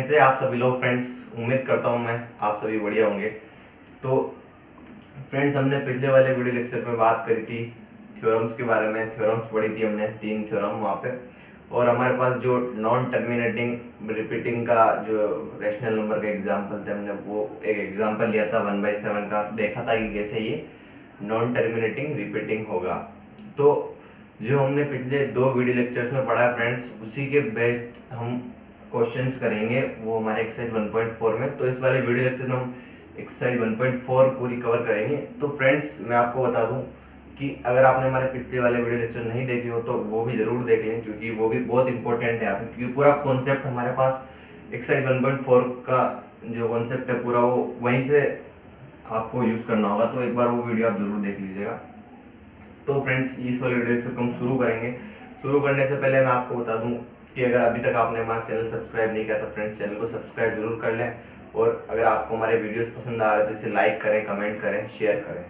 कैसे आप सभी लोग फ्रेंड्स। उम्मीद करता हूँ मैं आप सभी बढ़िया होंगे। तो फ्रेंड्स, हमने पिछले वाले वीडियो लेक्चर में बात करी थी थ्योरम्स के बारे में। थ्योरम्स पढ़ी थी हमने 3 थ्योरम वहाँ पे, और हमारे पास जो नॉन टर्मिनेटिंग रिपीटिंग का जो रैशनल नंबर का एग्जाम्पल थे, हमने वो एक एग्जाम्पल लिया था 1/7 का। देखा था कि कैसे ये नॉन टर्मिनेटिंग रिपीटिंग होगा। तो जो हमने पिछले 2 वीडियो लेक्चर्स में पढ़ा है फ्रेंड्स, उसी के बेस्ड हम क्वेश्चंस करेंगे वो हमारे एक्सरसाइज 1.4 में। तो इस वाले वीडियो लेक्चर में हम एक्सरसाइज 1.4 पूरी कवर करेंगे। तो फ्रेंड्स, मैं आपको बता दूं कि अगर आपने हमारे पिछले वाले वीडियो लेक्चर नहीं देखे हो तो वो भी जरूर देख लें, क्योंकि वो भी बहुत इंपॉर्टेंट है यहाँ पे। क्योंकि पूरा कॉन्सेप्ट हमारे पास एक्सरसाइज 1.4 का जो कॉन्सेप्ट है पूरा, वो वहीं से आपको यूज करना होगा। तो एक बार वो वीडियो आप जरूर देख लीजिएगा। तो फ्रेंड्स, इस वाले वीडियो से हम शुरू करेंगे। शुरू करने से पहले मैं आपको बता दूं कि अगर अभी तक आपने हमारा चैनल सब्सक्राइब नहीं किया तो फ्रेंड्स चैनल को सब्सक्राइब जरूर कर लें, और अगर आपको हमारे वीडियोस पसंद आ रहे हैं तो इसे लाइक करें, कमेंट करें, शेयर करें।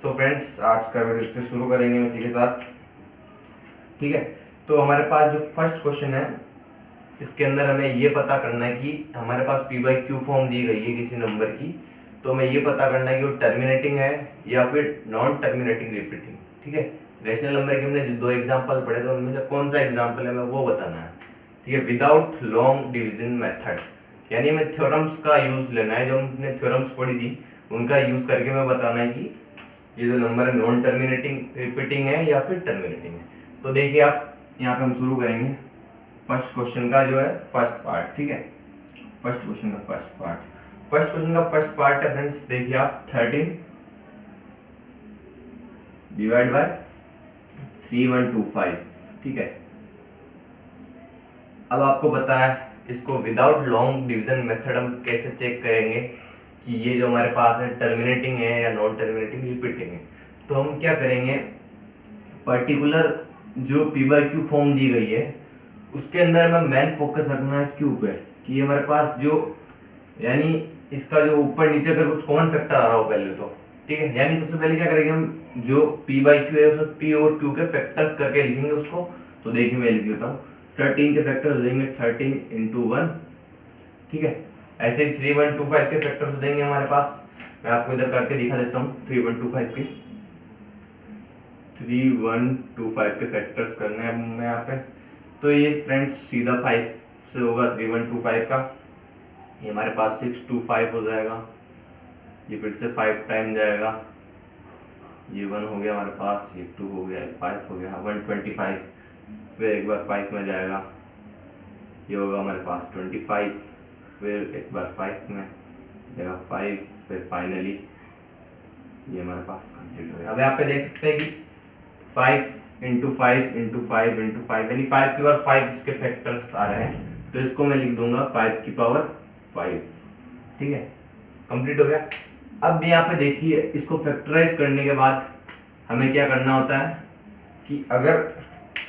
सो फ्रेंड्स, आज का वीडियो शुरू करेंगे उसी के साथ, ठीक है। तो हमारे पास जो फर्स्ट क्वेश्चन है, इसके अंदर हमें ये पता करना है कि हमारे पास p/q फॉर्म दी गई है किसी नंबर की। तो हमें ये पता करना है कि वो टर्मिनेटिंग है या फिर नॉन टर्मिनेटिंग रिपीटिंग, ठीक है। रैशनल नंबर के हमने जो 2 एग्जांपल पढ़े थे उनमें से कौन सा एग्जांपल है हमें वो बताना है, ठीक है, विदाउट लॉन्ग डिवीजन मेथड। यानी हमें थ्योरम्स का यूज लेना है, जो हमने थ्योरम्स पढ़ी थी उनका यूज करके हमें बताना है कि ये जो नंबर है नॉन टर्मिनेटिंग रिपीटिंग है या फिर टर्मिनेटिंग है। तो देखिए आप, यहाँ पे हम शुरू करेंगे फर्स्ट क्वेश्चन का जो है फर्स्ट पार्ट, ठीक है। फर्स्ट क्वेश्चन का फर्स्ट पार्ट है फ्रेंड्स, देखिए आप 13 डिवाइड बाय 3125, ठीक है। अब आपको पता है इसको विदाउट लॉन्ग डिवीजन मेथड हम कैसे चेक करेंगे कि ये जो हमारे पास है टर्मिनेटिंग है या नॉन टर्मिनेटिंग रिपीटिंग है। तो हम क्या करेंगे, पर्टिकुलर जो p/q फॉर्म दी गई है उसके अंदर हमें मेन फोकस रखना है q पे, कि हमारे पास जो यानी इसका जो ऊपर नीचे का कुछ कॉमन फैक्टर आ रहा हो पहले तो, ठीक है। यानी सबसे पहले क्या करेंगे हम, जो p/q है उसमें p और q के फैक्टर्स करके लिखेंगे उसको। तो देखिए मैं लिख देता हूँ, 13 के फैक्टर हो जाएंगे 13 × 1, ठीक है। ऐसे 3125 के फैक्टर्स हो जाएंगे हमारे पास। मैं आपको इधर करके दिखा देता हूँ 3125 के फैक्टर्स करने हैं हमें यहाँ पे। तो ये फ्रेंड्स सीधा 5 से होगा 3125 का, ये हमारे पास 625 हो जाएगा, ये फिर से 5 टाइम जाएगा, ये 1 हो गया हमारे पास, ये 2 हो गया, 5 हो गया 125, फिर एक बार 5 में जाएगा, ये होगा हमारे पास 25, फिर एक बार 5 में जाएगा 5, फिर फाइनली ये हमारे पास कंप्लीट हो गया। अब यहाँ पे देख सकते हैं कि 5 × 5 × 5 × 5 यानी 5 की पावर 5 इसके फैक्टर्स आ रहे हैं। तो इसको मैं लिख दूंगा 5 की पावर 5, ठीक है, कंप्लीट हो गया। अब यहाँ पे देखिए, इसको फैक्टराइज करने के बाद हमें क्या करना होता है कि अगर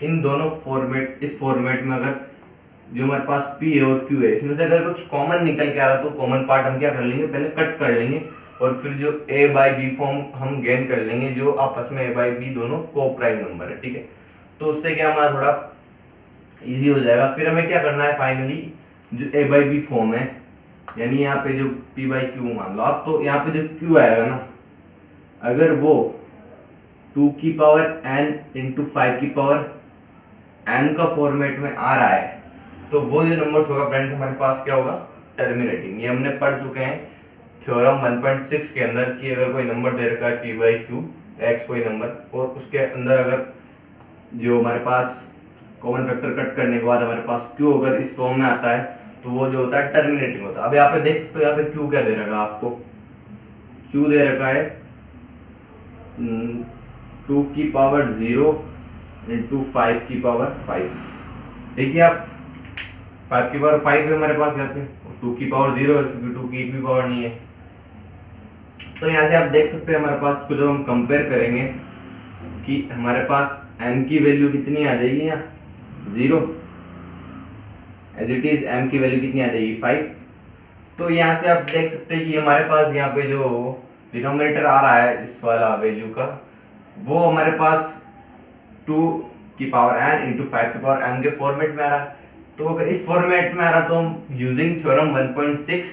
इन दोनों फॉर्मेट, इस फॉर्मेट में अगर जो हमारे पास p है और q है, इसमें से अगर कुछ कॉमन निकल के आ रहा तो कॉमन पार्ट हम क्या कर लेंगे, पहले कट कर लेंगे, और फिर जो a/b फॉर्म हम गेन कर लेंगे, जो आपस में a/b दोनों को-प्राइम नंबर है, ठीक है। तो उससे क्या हमारा थोड़ा इजी हो जाएगा। फिर हमें क्या करना है, फाइनली जो a/b फॉर्म है, यानी यहाँ पे जो p/q मान लो आप, तो यहाँ पे जो q आएगा ना, अगर वो 2 की पावर n × 5 की पावर n का फॉर्मेट में आ रहा है, तो वो जो नंबर्स होगा फ्रेंड्स हमारे पास क्या होगा, टर्मिनेटिंग। ये हमने पढ़ चुके हैं थ्योरम 1.6 के अंदर कि अगर कोई नंबर दे रखा है p/q x कोई नंबर, और उसके अंदर अगर जो हमारे पास कॉमन फैक्टर कट करने के बाद हमारे पास q अगर इस फॉर्म में आता है तो वो जो होता है टर्मिनेटिंग होता है। अब यहाँ पे देख सकते हो, यहाँ पे q क्या दे रखा है आपको, q दे रखा है 2 की पावर 0 × 5 की पावर 5। देखिए आप, 5 की पावर 5 है हमारे पास यहाँ पे, 2 की पावर 0 है क्योंकि 2 की एक भी पावर नहीं है। तो यहाँ से आप देख सकते हैं हमारे पास को जब हम कंपेयर करेंगे कि हमारे पास n की वैल्यू कितनी आ जाएगी, यहाँ 0, एज इट इज m की वैल्यू कितनी आ जाएगी 5। तो यहाँ से आप देख सकते हैं कि हमारे पास यहाँ पे जो डिनोमिनेटर आ रहा है इस वाला वैल्यू का, वो हमारे पास 2 की पावर n × 5 की पावर n के फॉर्मेट में आ रहा है। तो अगर इस फॉर्मेट में आ रहा तो हम यूजिंग थ्योरम 1.6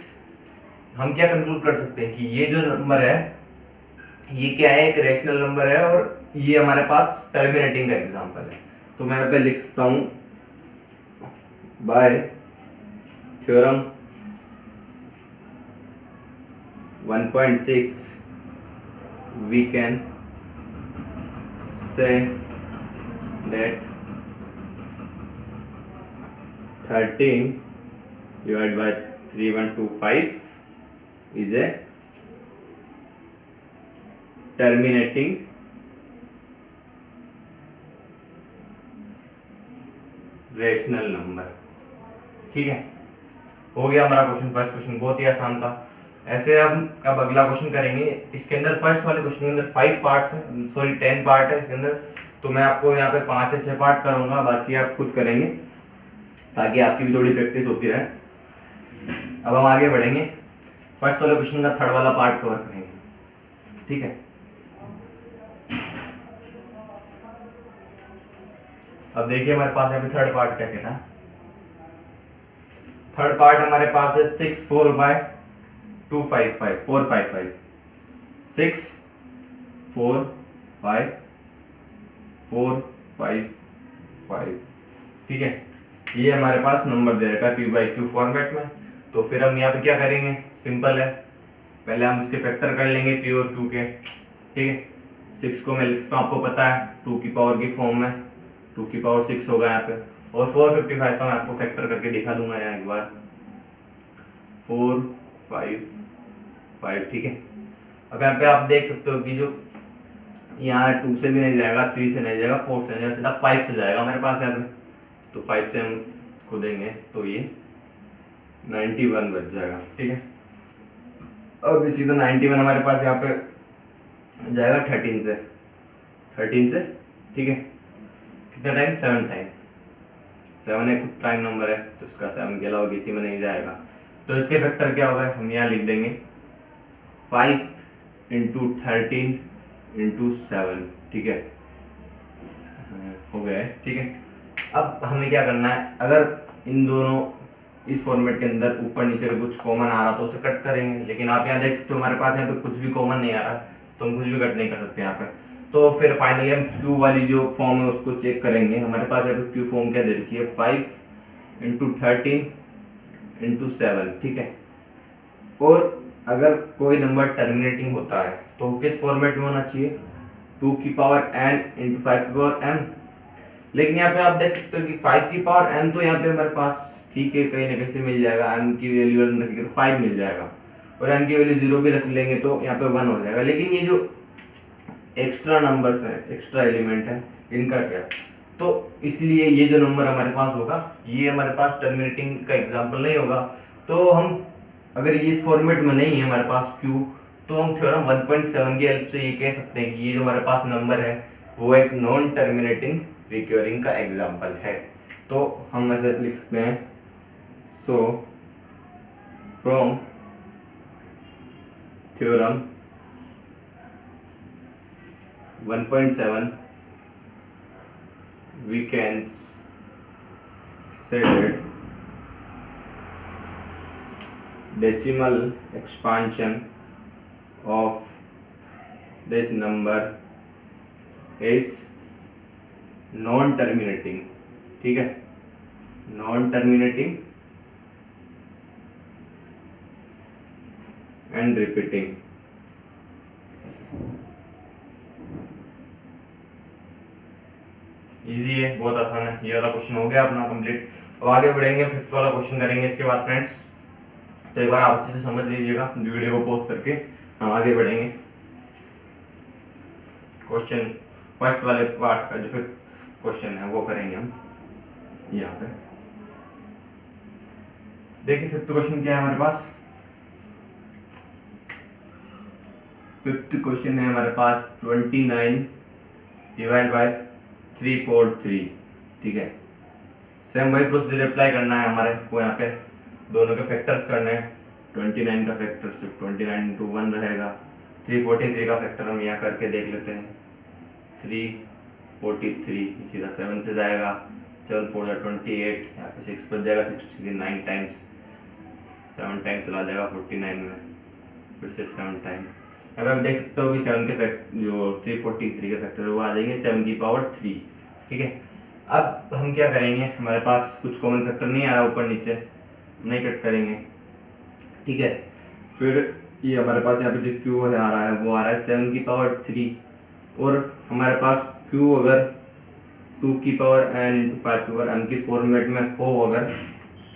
हम क्या कंक्लूड कर सकते हैं कि ये जो नंबर है ये क्या है, एक रेशनल नंबर है और ये हमारे पास टर्मिनेटिंग का एग्जांपल है। तो मैं यहाँ पे लिख सकता हूं bye theorem 1.6 we can say that 13 divided by 3125 is a terminating rational number. ठीक है, हो गया हमारा क्वेश्चन। फर्स्ट क्वेश्चन बहुत ही आसान था। ऐसे हम अब अगला क्वेश्चन करेंगे। इसके अंदर फर्स्ट वाले क्वेश्चन के अंदर 5 पार्ट्स हैं, सॉरी 10 पार्ट है इसके अंदर। तो मैं आपको यहाँ पे 5 से 6 पार्ट करूंगा, बाकी आप खुद करेंगे ताकि आपकी भी थोड़ी प्रैक्टिस होती रहे। अब हम आगे बढ़ेंगे, फर्स्ट वाले क्वेश्चन का थर्ड वाला पार्ट कवर करेंगे। ठीक है, अब देखिए हमारे पास यहाँ पे थर्ड पार्ट क्या कहना है। थर्ड पार्ट हमारे पास है 6 4 बाय 255 455 6 4 5 4 5 5। ठीक है, ये हमारे पास नंबर दे रखा है P बाई Q फॉर्मेट में। तो फिर हम यहाँ पे क्या करेंगे, सिंपल है, पहले हम इसके फैक्टर कर लेंगे P और Q के। ठीक है, 6 को मैं लिखता हूँ, आपको पता है 2 की पावर की फॉर्म में 2 की पावर 6 होगा यहाँ पे, और 455 का मैं आपको फैक्टर करके दिखा दूंगा यहाँ एक बार 4 5 5। ठीक है, अब यहाँ पे आप देख सकते हो कि जो यहाँ 2 से भी नहीं जाएगा, 3 से नहीं जाएगा, 4 से नहीं जाएगा, सीधा 5 से जाएगा हमारे पास यहाँ पे। तो 5 से हम खोदेंगे तो ये 91 बच जाएगा। ठीक है, अब इसी तो 91 हमारे पास यहाँ पे जाएगा 13 से 13 से। ठीक है, कितना टाइम, 7 टाइम। 7 एक प्राइम नंबर है तो इसका 7 के अलावा किसी में नहीं जाएगा। तो इसके फैक्टर क्या होगा, हम यहाँ लिख देंगे 5 इंटू 13 इंटू 7। ठीक है, हो गया है। ठीक है, अब हमें क्या करना है, अगर इन दोनों इस फॉर्मेट के अंदर ऊपर नीचे का कुछ कॉमन आ रहा तो उसे कट करेंगे, लेकिन आप यहाँ देख सकते हो हमारे पास यहाँ पे कुछ भी कॉमन नहीं आ रहा तो हम कुछ भी कट नहीं कर सकते यहाँ पे। तो फिर फाइनली हम Q वाली जो फॉर्म है उसको चेक करेंगे। हमारे पास यहाँ पे Q फॉर्म क्या दे रखी है, 5 इंटू 13 इंटू 7। ठीक है, और अगर कोई नंबर टर्मिनेटिंग होता है तो किस फॉर्मेट में होना चाहिए, 2 की पावर n इंटू 5 की पावर m। लेकिन यहाँ पे आप देख सकते हो कि 5 की पावर m तो यहाँ पे हमारे पास ठीक है कहीं ना कहीं से मिल जाएगा, m की वैल्यू रखेंगे तो 5 मिल जाएगा, और m की वैल्यू 0 भी रख लेंगे तो यहाँ पे 1 हो जाएगा। लेकिन ये जो एक्स्ट्रा नंबर्स हैं, एक्स्ट्रा एलिमेंट है, इनका क्या, तो इसलिए ये जो नंबर हमारे पास होगा ये हमारे पास टर्मिनेटिंग का एग्जांपल नहीं होगा। तो हम अगर ये इस फॉर्मेट में नहीं है हमारे पास Q, तो हम थ्योरम 1.7 की हेल्प से ये कह सकते हैं कि ये जो हमारे पास नंबर है वो एक नॉन टर्मिनेटिंग रिकरिंग का एग्जांपल है। तो हम ऐसे लिख सकते हैं, so from theorem 1.7 we can say that decimal expansion of this number is non-terminating। ठीक है, non-terminating and repeating। इजी है, बहुत आसान है। ये वाला क्वेश्चन हो गया अपना कंप्लीट। अब आगे बढ़ेंगे, फिफ्थ वाला क्वेश्चन करेंगे इसके बाद फ्रेंड्स। तो एक बार आप अच्छे से समझ लीजिएगा, वीडियो को पॉज करके हम आगे बढ़ेंगे। क्वेश्चन फर्स्ट वाले पार्ट का जो फिफ्थ क्वेश्चन है वो करेंगे हम यहाँ पे। देखिए फिफ्थ क्वेश्चन क्या है हमारे पास। फिफ्थ क्वेश्चन है हमारे पास 29 डिवाइड बाय 343। ठीक है, सेम वही प्रोसीजर अप्लाई करना है हमारे को, यहाँ पे दोनों के फैक्टर्स करने हैं। 29 का फैक्टर सिर्फ 29 इंटू 1 रहेगा। 343 का फैक्टर हम यहाँ करके देख लेते हैं, 343 सीधा 7 से जाएगा, 7 4 28, यहाँ पे 6 बच जाएगा, 69 टाइम्स, 7 टाइम्स चला जाएगा 49 में, फिर से 7 टाइम। यहाँ पे आप देख सकते हो कि 7 के जो 343 के फैक्टर वो आ जाएंगे 7 की पावर 3। ठीक है, अब हम क्या करेंगे, हमारे पास कुछ कॉमन फैक्टर नहीं आ रहा, ऊपर नीचे नहीं कट करेंगे। ठीक है, फिर ये हमारे पास यहाँ पे जो क्यू है आ रहा है वो आ रहा है 7 की पावर 3, और हमारे पास क्यू अगर 2 की पावर n इंटू 5 की पावर m की फॉर्मेट में हो अगर,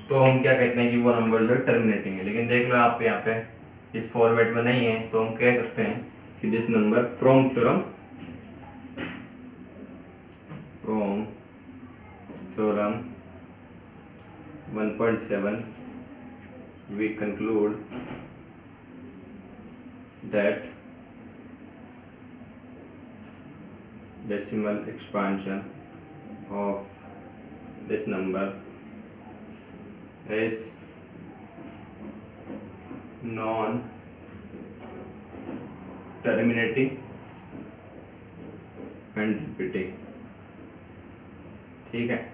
तो हम क्या कहते हैं कि वो नंबर जो है टर्मिनेटिंग है। लेकिन देख लो आप यहाँ पे इस फॉर्मेट में नहीं है, तो हम कह सकते हैं कि this number from theorem 1.7 we conclude that decimal expansion of this number is non-terminating and repeating। ठीक है,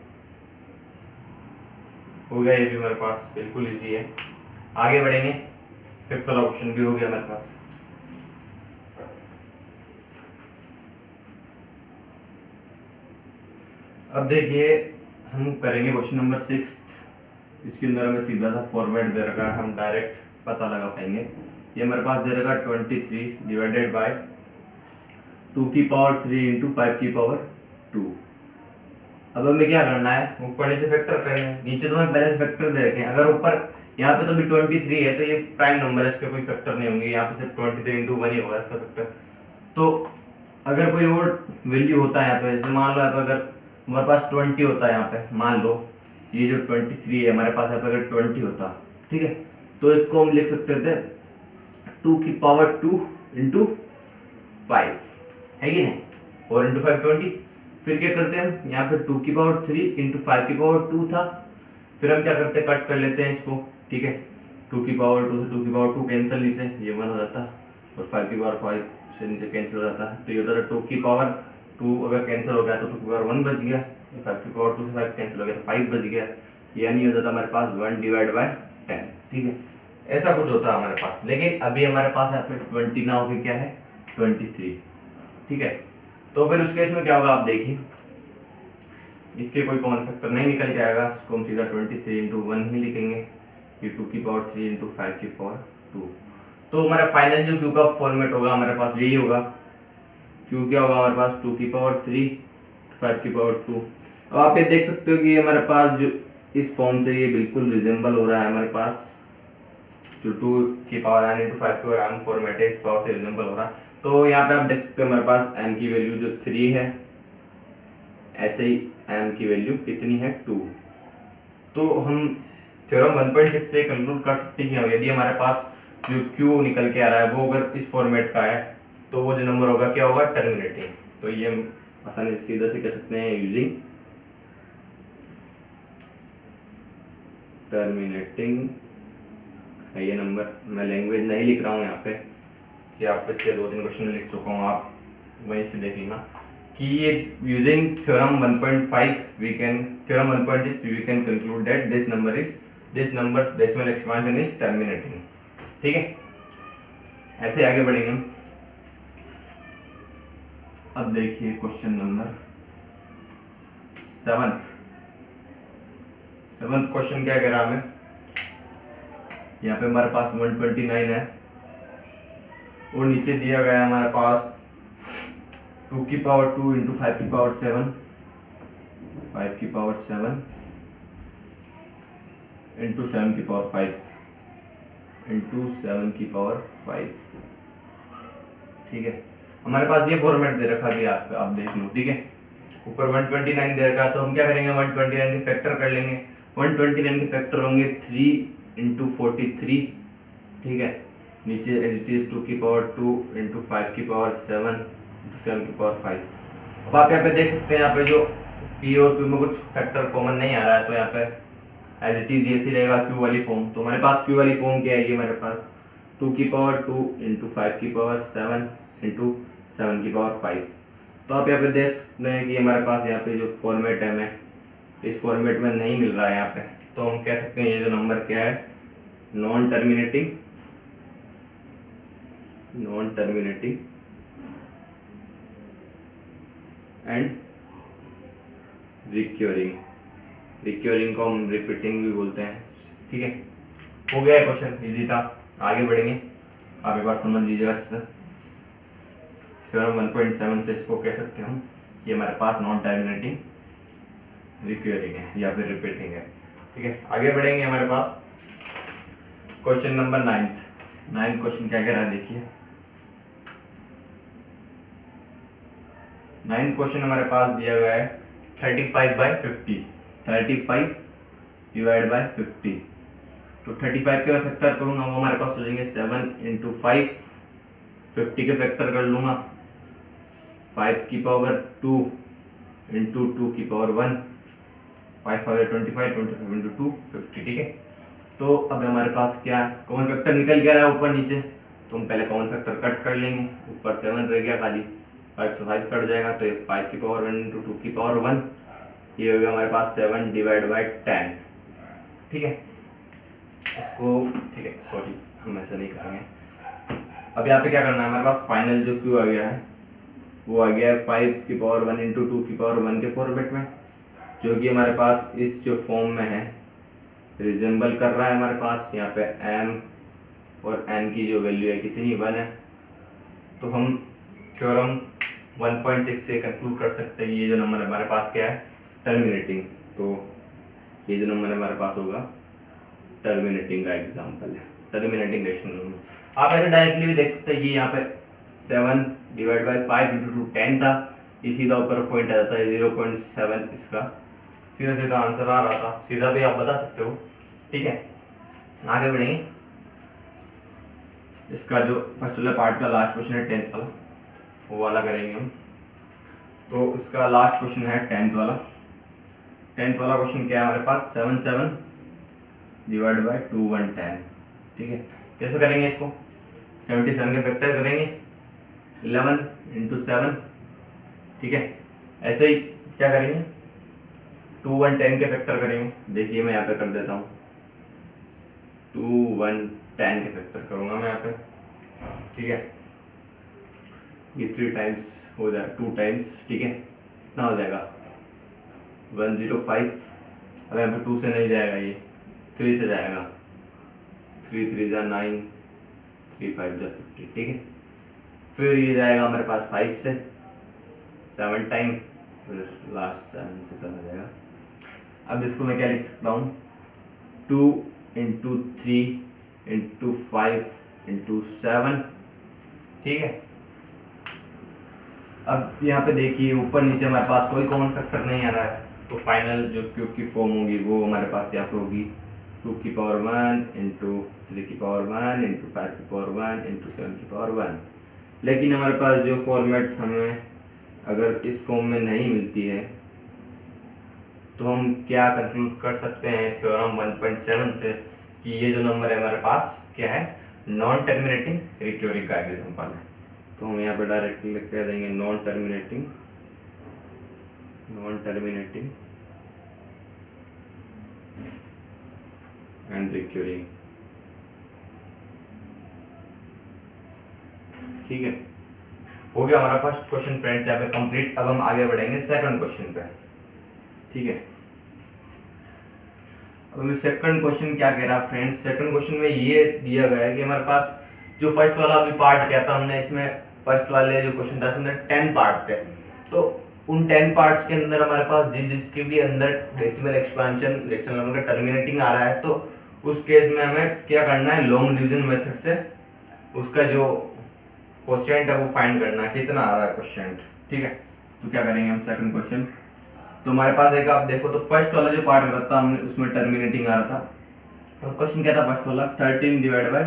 हो गया ये भी हमारे पास, बिल्कुल इजी है। आगे बढ़ेंगे, फिफ्थ वाला क्वेश्चन भी हो गया हमारे पास। अब देखिए हम करेंगे क्वेश्चन नंबर 6। इसके अंदर हमें सीधा सा फॉर्मेट दे रखा है, हम डायरेक्ट पता लगा पाएंगे। ये हमारे पास दे रखा 23 डिवाइडेड बाय 2 की पावर 3 इंटू 5 की पावर 2। अब हमें क्या करना है, ऊपर नीचे फैक्टर करना है। नीचे तो हमें पहले से फैक्टर दे रखे हैं, अगर ऊपर यहाँ पे तो भी 23 है तो ये प्राइम नंबर है, इसके कोई फैक्टर नहीं होंगे, यहाँ पे सिर्फ 23 इंटू 1 ही होगा इसका फैक्टर। तो अगर कोई और वैल्यू होता है यहाँ पे, जैसे मान लो यहाँ पे अगर हमारे पास 20 होता है, यहाँ पे मान लो ये जो 23 है हमारे पास यहाँ पे अगर 20 होता, ठीक है, तो इसको हम लिख सकते थे 2 की पावर 2 इंटू 5 है कि नहीं, और इंटू 5 20। फिर क्या करते हैं हम, यहाँ पे 2 की पावर 3 इंटू 5 की पावर 2 था, फिर हम क्या करते हैं कट कर लेते हैं इसको। ठीक है, 2 की पावर 2 से 2 की पावर 2 कैंसिल, नीचे ये 1 हो जाता, और 5 की पावर 5 से नीचे कैंसिल हो जाता है, तो ये होता है 2 की पावर 2 अगर कैंसिल हो गया तो 2 की पावर 1 बच गया, 5 की पावर 2 से 5 कैंसिल हो गया तो 5 बच गया, यानी हो जाता हमारे पास 1 डिवाइड बाय 10। ठीक है, ऐसा कुछ होता है हमारे पास। लेकिन अभी हमारे पास यहाँ पे 20 ना होकर क्या है 23। ठीक है, तो फिर उस केस में क्या होगा आप देखिए, इसके कोई कॉमन फैक्टर नहीं निकल के आएगा, इसको हम सीधा 23 इंटू 1 ही लिखेंगे, ये 2 की पावर 3 इंटू 5 की पावर 2। तो हमारा फाइनल जो क्यू का फॉर्मेट होगा हमारे पास यही होगा। क्यू क्या होगा हमारे पास 2 की पावर 3 5 की पावर 2। अब आप ये देख सकते हो कि हमारे पास जो इस फॉर्म से ये बिल्कुल रिजेंबल हो रहा है हमारे पास, जो 2 की पावर n इंटू 5 की पावर m फॉर्मेट है, इस पावर से रिजेंबल हो रहा है। तो यहाँ पे आप देख सकते हो हमारे पास m की वैल्यू जो 3 है, ऐसे ही m की वैल्यू कितनी है 2। तो हम थ्योरम 1.6 से कंक्लूड कर सकते हैं कि यदि हमारे पास जो q निकल के आ रहा है वो अगर इस फॉर्मेट का है, तो वो जो नंबर होगा क्या होगा टर्मिनेटिंग। तो ये हम आसानी से सीधा से कह सकते हैं यूजिंग टर्मिनेटिंग है ये नंबर। मैं लैंग्वेज नहीं लिख रहा हूँ यहाँ पे, कि आप पिछले 2-3 क्वेश्चन में लिख चुका हूँ, आप वहीं से देख लेना कि ये using theorem 1.5 we can, theorem 1.6 we can conclude that this number decimal expansion is terminating. ठीक है, ऐसे आगे बढ़ेंगे हम। अब देखिए क्वेश्चन नंबर 7th क्वेश्चन क्या कह रहा हमें, यहाँ पे हमारे पास 129 है और नीचे दिया गया है हमारे पास 2 की पावर 2 इंटू 5 की पावर 7 इंटू 7 की पावर 5 इंटू 7 की पावर 5। ठीक है, हमारे पास ये फॉर्मेट दे रखा भी आप देख लो। ठीक है, ऊपर 129 दे रखा, तो हम क्या करेंगे 129 के फैक्टर कर लेंगे। 129 के फैक्टर होंगे 3 इंटू 43। ठीक है, नीचे एज इट इज 2 की पावर 2 इंटू 5 की पावर 7 इंटू 7 की पावर 5। अब आप यहाँ पे देख सकते हैं, यहाँ पे जो p और q में कुछ फैक्टर कॉमन नहीं आ रहा है, तो यहाँ पे एज इट इज ऐसे रहेगा q वाली फॉर्म। तो हमारे पास q वाली फॉर्म क्या है, ये हमारे पास 2 की पावर 2 इंटू 5 की पावर 7 इंटू 7 की पावर 5। तो आप यहाँ पे देख सकते हैं कि हमारे पास यहाँ पे जो फॉर्मेट है, इस फॉर्मेट में नहीं मिल रहा है यहाँ पे, तो हम कह सकते हैं ये जो नंबर क्या है, नॉन टर्मिनेटिंग एंड रिक्योरिंग को हम रिपीटिंग भी बोलते हैं। ठीक है, हो गया क्वेश्चन, इजी था। आगे बढ़ेंगे, आप एक बार समझ लीजिएगा अच्छे से। थ्योरम 1.7 से इसको कह सकते हैं हम, ये हमारे पास नॉन टर्मिनेटिंग रिक्योरिंग है या फिर रिपीटिंग है। ठीक है, आगे बढ़ेंगे। हमारे पास क्वेश्चन नंबर 9 क्वेश्चन क्या कह रहा है देखिए। 9 क्वेश्चन हमारे पास दिया गया है 35/50, 35 डिवाइड बाय 50। तो 35 के फैक्टर करूंगा, वो हमारे पास हो जाएंगे 7 × 5, 50 के फैक्टर कर लूंगा 5 की पावर 2 × 2 की पावर 1, 5 5 25, 25 × 2 50। ठीक है, तो अब हमारे पास क्या कॉमन फैक्टर निकल गया है ऊपर नीचे, तो हम पहले कॉमन फैक्टर कट कर लेंगे। ऊपर 7 रह गया खाली, 5 से 5 कट जाएगा, तो 5 की पावर 1 × 2 की पावर 1, ये हो गया हमारे पास 7 डिवाइड बाय 10। ठीक है, इसको ठीक है, सॉरी हम ऐसा नहीं करेंगे। अब यहाँ पे क्या करना है, हमारे पास फाइनल जो क्यू आ गया है वो आ गया है 5 की पावर 1 × 2 की पावर 1 के फॉर्मेट में, जो कि हमारे पास इस जो फॉर्म में है रिजेंबल कर रहा है। हमारे पास यहाँ पे m और n की जो वैल्यू है कितनी 1 है, तो हम थ्योरम 1.6 से कंक्लूड कर सकते हैं ये जो नंबर हमारे पास क्या है, टर्मिनेटिंग। तो ये जो नंबर हमारे पास होगा टर्मिनेटिंग का एग्जांपल है, टर्मिनेटिंग रेशनल नंबर। आप ऐसे डायरेक्टली भी देख सकते हैं, ये यहाँ पे 7 डिवाइड बाय 5 × 2 10 था, ये सीधा ऊपर पॉइंट आ जाता है 0.7, इसका सीधा सीधा आंसर आ रहा था, सीधा भी आप बता सकते हो। ठीक है, आगे बढ़ेंगे। इसका जो फर्स्ट वाला पार्ट का लास्ट क्वेश्चन है 10th वाला, वो वाला करेंगे हम। तो इसका लास्ट क्वेश्चन है 10th वाला। 10th वाला क्वेश्चन क्या है हमारे पास, 7 7 डिवाइड बाय 2 1 10। ठीक है, कैसे करेंगे इसको, 77 के फैक्टर करेंगे 11 × 7। ठीक है, ऐसे ही क्या करेंगे 2 1 10 के फैक्टर करेंगे। देखिए मैं यहाँ पे कर देता हूँ, 2 1 10 के फैक्टर करूंगा मैं यहाँ पे। ठीक है, ये 3 टाइम्स हो जाएगा, 2 टाइम्स, ठीक है, कितना हो जाएगा 105। अब यहाँ पे 2 से नहीं जाएगा, ये 3 से जाएगा, 3 3 जा 9, 3 5 जा 50। ठीक है, फिर ये जाएगा हमारे पास 5 से 7 टाइम, फिर लास्ट 7 से चला जाएगा। अब इसको मैं क्या लिख सकता हूँ, 2 × 3 × 5 × 7। ठीक है, अब यहाँ पे देखिए ऊपर नीचे हमारे पास कोई कॉमन फैक्टर नहीं आ रहा है, तो फाइनल जो क्यूब की फॉर्म होगी वो हमारे पास यहाँ पे होगी 2 की पावर 1 × 3 की पावर 1 × 5 की पावर 1 × 7 की पावर 1। लेकिन हमारे पास जो फॉर्मेट हमें अगर इस फॉर्म में नहीं मिलती है, तो हम क्या कंक्लूड कर सकते हैं थ्योरम 1.7 से कि ये जो नंबर है हमारे पास क्या है, नॉन टर्मिनेटिंग रिक्योरिंग का एग्जांपल है। तो हम यहाँ पे डायरेक्टली लिख के देंगे नॉन टर्मिनेटिंग एंड रिक्योरिंग। ठीक है, हो गया हमारा फर्स्ट क्वेश्चन फ्रेंड्स यहाँ पे कंप्लीट। अब हम आगे बढ़ेंगे सेकंड क्वेश्चन पे। ठीक है, अब सेकंड क्वेश्चन क्या कह रहा है फ्रेंड्स, सेकंड क्वेश्चन में ये दिया गया है कि हमारे पास जो फर्स्ट वाला अभी पार्ट किया था हमने, इसमें फर्स्ट वाले जो क्वेश्चन था उसमें 10 पार्ट थे, तो उन 10 पार्ट्स के अंदर हमारे पास जिसके भी अंदर डेसिमल एक्सपेंशन रेशनल नंबर का टर्मिनेटिंग आ रहा है, तो उस केस में हमें क्या करना है, लॉन्ग डिवीजन मेथड से उसका जो क्वोशिएंट है वो फाइंड करना है, कितना आ रहा है क्वोशिएंट। ठीक है, तो क्या करेंगे हम सेकंड क्वेश्चन, तो हमारे पास एक आप देखो तो फर्स्ट वाला जो पार्ट रहा था हमने उसमें टर्मिनेटिंग आ रहा था, और क्वेश्चन क्या था फर्स्ट वाला 13 डिवाइड बाय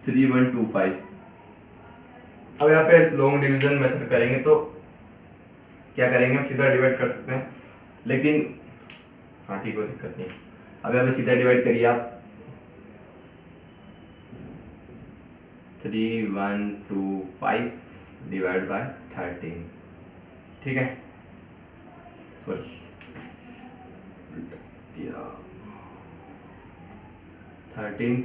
3125। अब यहाँ पे लॉन्ग डिवीजन मेथड करेंगे तो क्या करेंगे, हम सीधा डिवाइड कर सकते हैं, लेकिन हाँ ठीक है दिक्कत नहीं। अब यहाँ पे सीधा डिवाइड करिए आप 3125 डिवाइड बाय 13। ठीक है, सॉरी 13,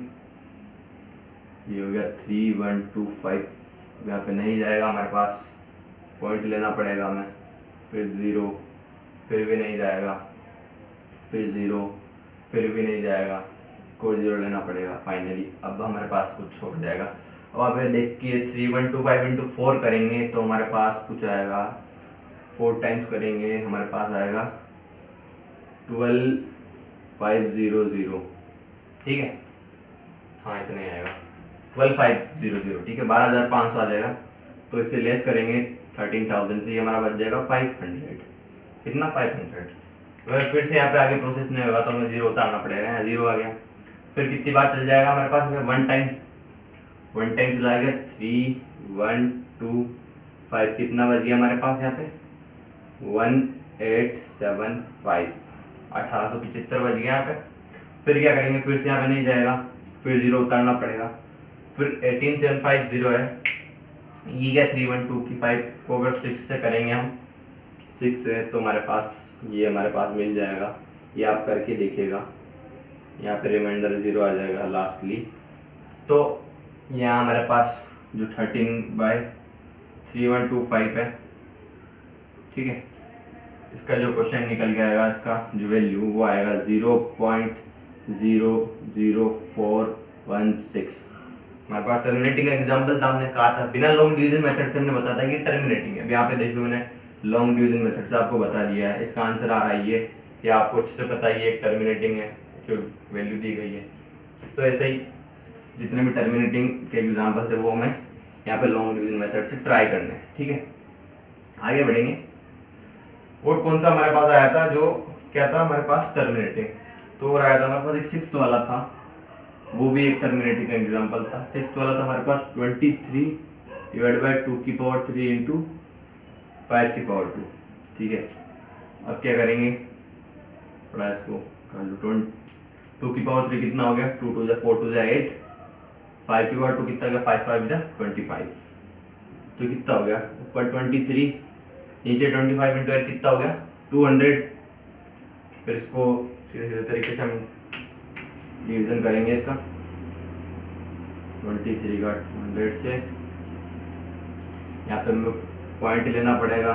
ये हो गया 3125, यहाँ पे नहीं जाएगा हमारे पास, पॉइंट लेना पड़ेगा हमें, फिर 0, फिर भी नहीं जाएगा, फिर 0, फिर भी नहीं जाएगा, कोई 0 लेना पड़ेगा फाइनली। अब हमारे पास कुछ हो जाएगा। अब आप ये देखिए 3125 इंटू 4 करेंगे तो हमारे पास कुछ आएगा, 4 टाइम्स करेंगे हमारे पास आएगा 12500, ठीक है, हाँ इतना ही आएगा 12500, ठीक है, 12500 आ जाएगा। तो इससे लेस करेंगे 13000 से, ये हमारा बच जाएगा 500, कितना 500। अगर फिर से यहाँ पे आगे प्रोसेस नहीं होगा तो हमें 0 उतारना पड़ेगा, यहाँ 0 आ गया। फिर कितनी बार चल जाएगा हमारे पास, वन टाइम चलाएगा 3125, कितना बच गया हमारे पास यहाँ पे 1875, 1875 बच गया यहाँ पे। फिर क्या करेंगे, फिर से यहाँ पे नहीं जाएगा, फिर 0 उतारना पड़ेगा, फिर 18750 है, ये क्या 312 की 5 को अगर 6 से करेंगे हम, 6 है तो हमारे पास ये हमारे पास मिल जाएगा। ये आप करके देखिएगा, यहाँ पे रिमाइंडर 0 आ जाएगा लास्टली। तो यहाँ हमारे पास जो 13/3125 है, ठीक है, इसका जो क्वेश्चन निकल के आएगा, इसका जो वैल्यू वो आएगा 0.00416। हमारे पास टर्मिनेटिंग एग्जाम्पल था, हमने कहा था बिना लॉन्ग डिवीजन मेथड से हमने बताया था कि टर्मिनेटिंग है। अब यहाँ पे देखिए मैंने लॉन्ग डिवीजन मेथड से आपको बता दिया है, इसका आंसर आ रहा है ये, या आपको अच्छे से पता है ये एक टर्मिनेटिंग है जो वैल्यू दी गई है। तो ऐसे ही जितने भी टर्मिनेटिंग के एग्जाम्पल थे वो हमें यहाँ पे लॉन्ग डिवीजन मेथड से ट्राई करने हैं, ठीक है। आगे बढ़ेंगे, और कौन सा हमारे पास आया था जो क्या था हमारे पास टर्मिनेटिंग, तो और आया था हमारे पास एक 6th वाला था, वो भी एक टर्मिनेटिंग एग्जाम्पल था। 6th वाला था हमारे पास 23/2 इंटू 5/2, ठीक है। अब क्या करेंगे, थोड़ा इसको कर लो, 2/3 कितना हो गया, 2 2 जा 4 2 जा 8, 5/2 कितना गया, 5 5 जा 25, तो कितना हो गया, ऊपर 23, नीचे 25 इंटू 8 कितना हो गया 200। फिर इसको सीधे सीधे तरीके से हम डिवीजन करेंगे इसका, 23 का 200 से, यहाँ पे हमें पॉइंट लेना पड़ेगा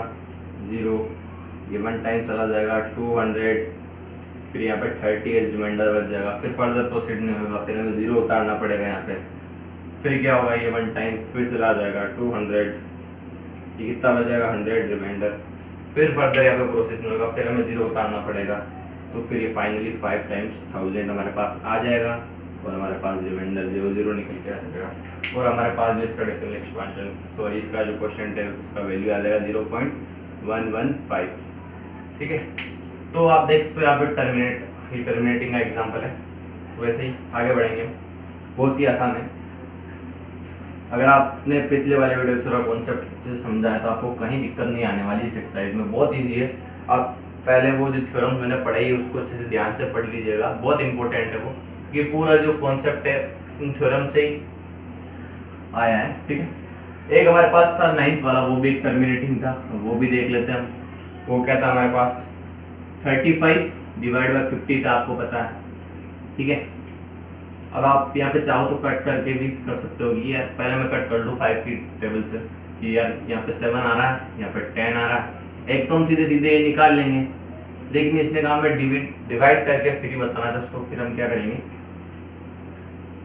0, ये 1 टाइम चला जाएगा 200, फिर यहाँ पे 30 एज रिमाइंडर बच जाएगा, फिर फर्दर प्रोसीड नहीं होगा, फिर हमें 0 उतारना पड़ेगा यहाँ पे। फिर क्या होगा, ये 1 टाइम फिर चला जाएगा 200, ये कितना बच जाएगा 100 रिमाइंडर, फिर फर्दर यहाँ पे प्रोसेस नहीं होगा, फिर हमें 0 उतारना पड़ेगा। तो फिर ये फाइनली 5 टाइम्स 1000 हमारे पास आ जाएगा, और हमारे पास रिमाइंडर 0 निकल के आ जाएगा, और हमारे पास जो इसका डेसिमल एक्सपेंशन, सॉरी इसका जो क्वेश्चन है उसका वैल्यू आ जाएगा 0.115, ठीक है। तो आप देख सकते हो यहाँ पे टर्मिनेटिंग का एग्जाम्पल है। वैसे ही आगे बढ़ेंगे, बहुत ही आसान है। अगर आपने पिछले वाले वीडियो का कॉन्सेप्ट अच्छे से समझा है तो आपको कहीं दिक्कत नहीं आने वाली इस एक्सरसाइज में, बहुत इजी है। आप पहले वो जो थ्योरम मैंने पढ़ाई है उसको अच्छे से ध्यान से पढ़ लीजिएगा, बहुत इंपॉर्टेंट है वो, ये पूरा जो कॉन्सेप्ट है उन थ्योरम से ही आया है, ठीक है। एक हमारे पास था 9th वाला, वो भी एक टर्मिनेटिंग था, वो भी देख लेते हैं हम। वो क्या था हमारे पास 35/50 था, आपको पता है, ठीक है। अब आप यहाँ पे चाहो तो कट करके भी कर सकते हो, ये यार पहले मैं कट कर लूँ 5 की टेबल से कि यार यहाँ पे 7 आ रहा है, यहाँ पे 10 आ रहा है, एक तो हम सीधे सीधे ये निकाल लेंगे, लेकिन इसने कहा मैं डिवाइड करके फिर ही बताना था उसको। फिर हम क्या करेंगे,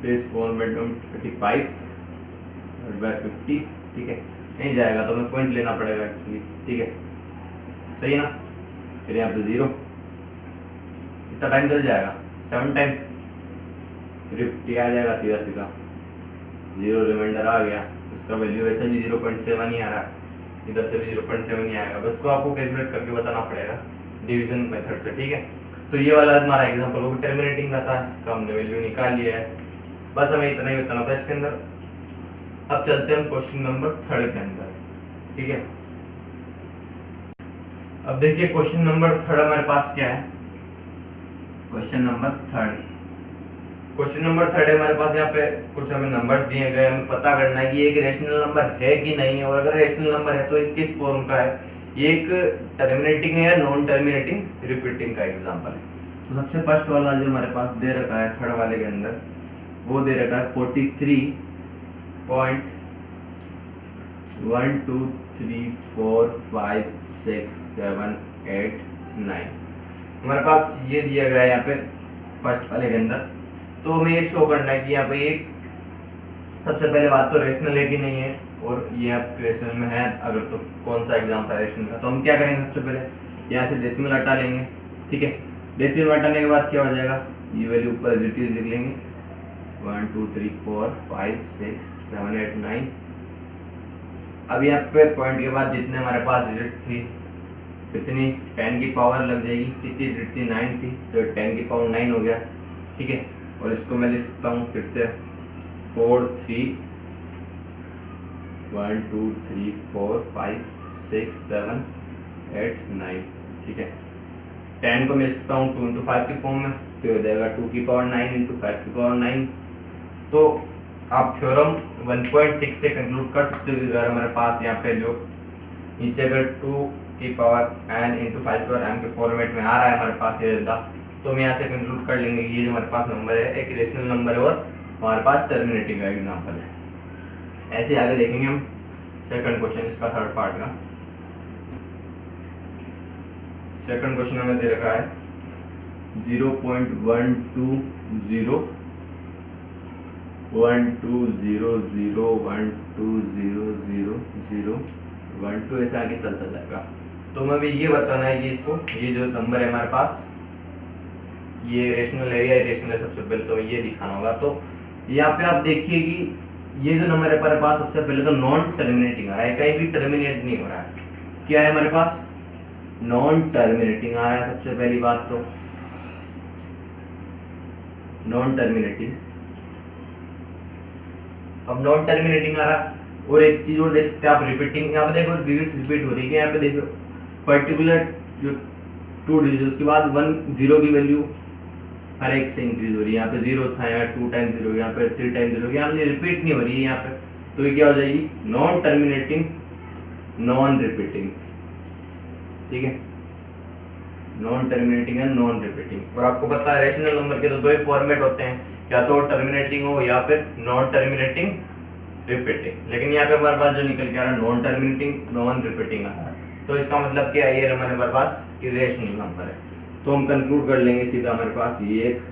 35/50, ठीक है, नहीं जाएगा तो हमें पॉइंट लेना पड़ेगा एक्चुअली, ठीक है, सही है ना। फिर यहाँ पे 0, कितना टाइम चल जाएगा 7 टाइम, 50 आ जाएगा सीधा सीधा, 0 रिमाइंडर आ गया, उसका वैल्यू वैसे भी 0.7 ही आ रहा है, इधर से भी 0.7 ही आएगा, बस को आपको कैलकुलेट करके बताना पड़ेगा डिवीजन मेथड से, ठीक है। तो ये वाला हमारा एग्जांपल वो भी टर्मिनेटिंग का था, इसका हमने वैल्यू निकाल लिया है, बस हमें इतना ही बताना था इसके अंदर। अब चलते हैं क्वेश्चन नंबर 3 के अंदर, ठीक है। अब देखिए क्वेश्चन नंबर 3 हमारे पास क्या है, क्वेश्चन नंबर 3 हमारे पास यहाँ पे कुछ हमें नंबर्स दिए गए, हमें पता करना है कि ये एक रेशनल नंबर है कि नहीं है, और अगर रेशनल नंबर है तो ये किस फॉर्म का है, ये एक टर्मिनेटिंग है या नॉन टर्मिनेटिंग रिपीटिंग का एग्जांपल है, तो सबसे फर्स्ट वाला जो हमारे पास दे रखा है थर्ड वाले के अंदर, वो दे रखा है 43.123456789 हमारे पास ये दिया गया है यहाँ पे फर्स्ट वाले के अंदर। तो हमें ये शो करना है कि यहाँ पे एक सबसे पहले बात तो रेशनल है कि नहीं है, और ये आप रेशनल में है अगर तो कौन सा एग्जाम्पल है रेशनल का। तो हम क्या करेंगे, सबसे पहले यहाँ से डेसिमल हटा लेंगे, ठीक है। डेसिमल हटाने के बाद क्या हो जाएगा, ये वैल्यू ऊपर एज इट इज लिख लेंगे 1 2 3 4 5 6 7 8 9। अब यहाँ पे पॉइंट के बाद जितने हमारे पास डिजिट थी, कितनी 10 की पावर लग जाएगी, कितनी डिजिट थी 9 थी, तो 10 की पावर 9 हो गया, ठीक है। और इसको मैं लिख सकता हूँ फिर से 4 3 1 2 3 4 5 6 7 8 9, ठीक है। 10 को मैं लिखता हूँ 2 into 5 की फॉर्म में, तो हो जाएगा 2 की पावर 9 into 5 की पावर 9। तो आप थ्योरम 1.6 से कंक्लूड कर सकते हो कि अगर हमारे पास यहाँ पे जो नीचे अगर 2 की पावर n into 5 की पावर m के फॉर्मेट में आ रहा है हमारे पास ये डेटा, तो हम यहाँ से कंक्लूड कर लेंगे कि ये जो हमारे पास नंबर है एक रेशनल नंबर है और हमारे पास टर्मिनेटिंग का एग्जाम्पल है। ऐसे आगे देखेंगे हम सेकंड क्वेश्चन, इसका थर्ड पार्ट का। सेकंड क्वेश्चन हमें दे रखा है 0.12001200012 ऐसे आगे चलता जाएगा। तो हमें भी ये बताना है कि इसको, ये जो नंबर है हमारे पास ये रेशनल है या इरेशनल है, सबसे पहले तो ये दिखाना होगा। तो यहाँ पे आप देखिए कि ये जो नंबर है हमारे पास सबसे पहले तो नॉन टर्मिनेटिंग आ रहा है, कहीं भी टर्मिनेट नहीं हो रहा है। क्या है हमारे पास, नॉन टर्मिनेटिंग आ रहा है सबसे पहली बात तो, नॉन टर्मिनेटिंग। अब नॉन टर्मिनेटिंग आ रहा, और एक चीज और देख सकते हैं आप, रिपीटिंग। यहाँ पे देखो डिजिट्स रिपीट हो रही है, यहाँ पे देखो पर्टिकुलर जो 2 डिजिट उसके बाद 1 0 की वैल्यू हर एक से इंक्रीज हो रही है। यहाँ पे 0 था, यहाँ 2 टाइम 0, यहाँ पे 3 टाइम 0, यहाँ पे रिपीट नहीं हो रही है यहाँ पे। तो ये क्या हो जाएगी, नॉन टर्मिनेटिंग नॉन रिपीटिंग, ठीक है। Non terminating and non repeating. और आपको पता है रेशनल नंबर के तो दो ही फॉर्मेट होते हैं, या तो टर्मिनेटिंग हो या फिर नॉन टर्मिनेटिंग रिपीटिंग। लेकिन यहाँ पे हमारे पास जो निकल के आ रहा है नॉन टर्मिनेटिंग नॉन रिपीटिंग आ रहा है, तो इसका मतलब क्या है, ये हमारे पास इरेशनल नंबर है। तो हम कंक्लूड कर लेंगे सीधा हमारे पास ये एक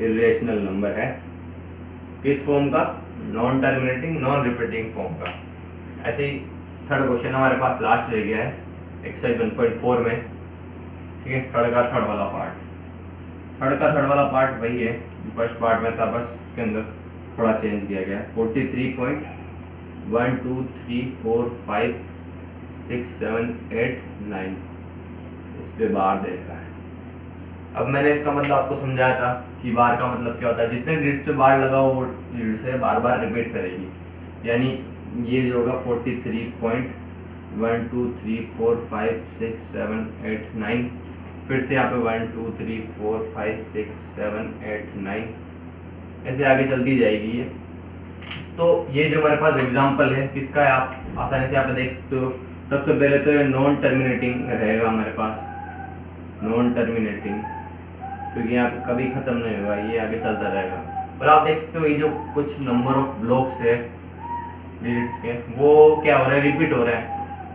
इरेशनल नंबर है, किस फॉर्म का, non terminating non repeating form का। ऐसे ही थर्ड क्वेश्चन हमारे पास लास्ट रह गया है एक्सरसाइज 1.4 में, ठीक है। थर्ड वाला पार्ट वही है फर्स्ट पार्ट में था, बस उसके अंदर थोड़ा चेंज किया गया है। 43.123456789 इस पे बार दे रखा है। अब मैंने इसका मतलब आपको समझाया था कि बार का मतलब क्या होता है, जितने डिजिट से बार लगाओ वो डिजिट से बार बार रिपीट करेगी। यानी ये जो होगा 43.123456789, फिर से यहाँ पे 1 2 3 4 5 6 7 8 9 ऐसे आगे चलती जाएगी ये। तो ये जो हमारे पास एग्जांपल है किसका है, आप आसानी से यहाँ पे देख सकते हो। सबसे पहले तो ये नॉन टर्मिनेटिंग रहेगा हमारे पास, नॉन टर्मिनेटिंग, क्योंकि यहाँ पे कभी खत्म नहीं होगा, ये आगे चलता रहेगा। और आप देख सकते हो ये जो कुछ नंबर ऑफ ब्लॉक्स है डिजिट्स के, वो क्या हो रहा है, रिपीट हो रहा है।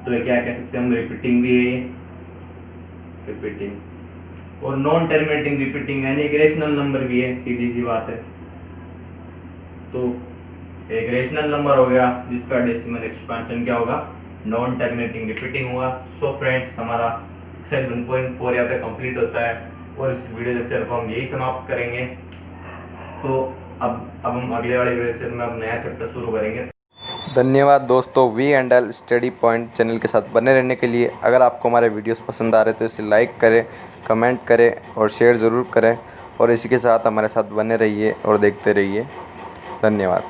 तो ये क्या कह सकते हैं हम, रिपीटिंग भी है, रिपीटिंग। और नॉन टर्मिनेटिंग रिपीटिंग यानी एक रेशनल नंबर भी है, सीधी सी बात है। तो एक रेशनल नंबर हो गया जिसका डेसिमल एक्सपेंशन क्या होगा, नॉन टर्मिनेटिंग रिपीटिंग होगा। सो फ्रेंड्स, हमारा एक्सरसाइज 1.4 यहाँ पे कंप्लीट होता है और इस वीडियो लेक्चर को हम यही समाप्त करेंगे। तो अब हम अगले वाले वीडियो लेक्चर में अब नया चैप्टर शुरू करेंगे। धन्यवाद दोस्तों, V&L स्टडी पॉइंट चैनल के साथ बने रहने के लिए। अगर आपको हमारे वीडियोस पसंद आ रहे तो इसे लाइक करें, कमेंट करें और शेयर ज़रूर करें। और इसी के साथ हमारे साथ बने रहिए और देखते रहिए। धन्यवाद।